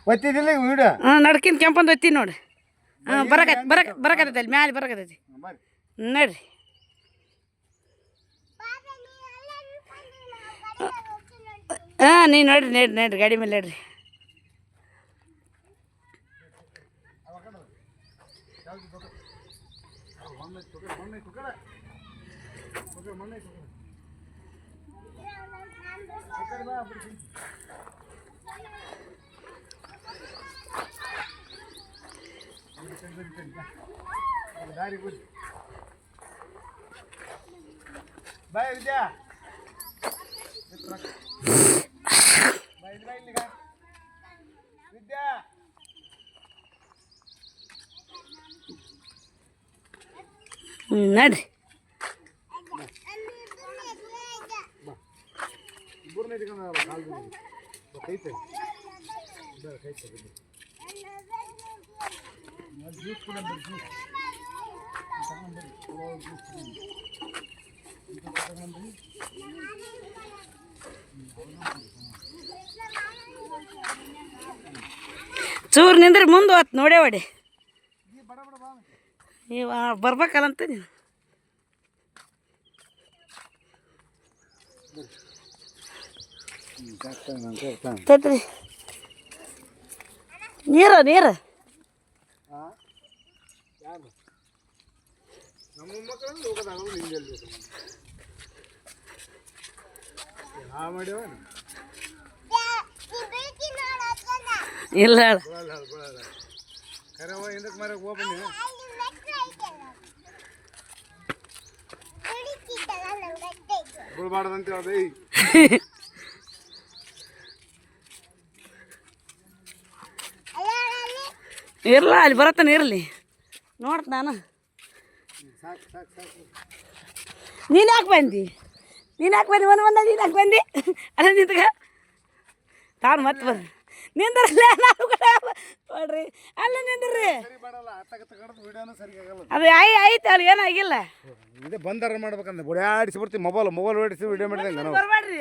ಒತ್ತಿದಿಲ್ಲ video ನಡ್ಕಿಂತ ಕೆಂಪಂದು ಒತ್ತೀನಿ ನೋಡಿ ಬರಕತ್ತೈತಿ ಅಲ್ಲಿ ಮ್ಯಾಲೆ ಬರಕತ್ತೈತಿ ನಡ್ರಿ ನೀ ನೋಡ್ರಿ ಗಾಡಿ ಮೇಲೆ ನಡ್ರಿ ಬಾಯ್ ವಿದ್ಯಾ ವಿದ್ಯಾ ನಡ್ರಿ ಚೂರು ನಿಂದ್ರಿ ಮುಂದೆ ಹೋತ್ ನೋಡೇ ಹೊಡಿ ನೀವು ಬರ್ಬೇಕಲ್ಲಂತ ನೀನು ತತ್ರಿ ನೀರು ಇಲ್ಲ ಇರಲ್ಲ ಅಲ್ಲಿ ಬರತ್ತಾನೆ ಇರಲಿ ನೋಡ್ತ ನಾನು ನೀನು ಯಾಕೆ ಬಂದು ಒಂದು ನೀನು ಯಾಕೆ ಬಂದು ಅಲ್ಲ ನಿಂತ್ಗ ತಾನು ಮತ್ತೆ ಬರ್ರಿ ನಿಂದ್ರಲ್ಲ ನಾವು ನೋಡ್ರಿ ಅಲ್ಲ ನಿಂದ್ರಿ ಅದು ಆಯ್ತು ಅಲ್ಲಿ ಏನಾಗಿಲ್ಲ ಬಂದಾರ ಮಾಡ್ಬೇಕಂದ್ರೆ ಬುಡಾಡಿಸಿ ಬರ್ತೀವಿ ಮೊಬೈಲ್ ಹೊಡಿಸಿ ವಿಡಿಯೋ ಮಾಡಿದಂಗೆ ಬರಬೇಡ್ರಿ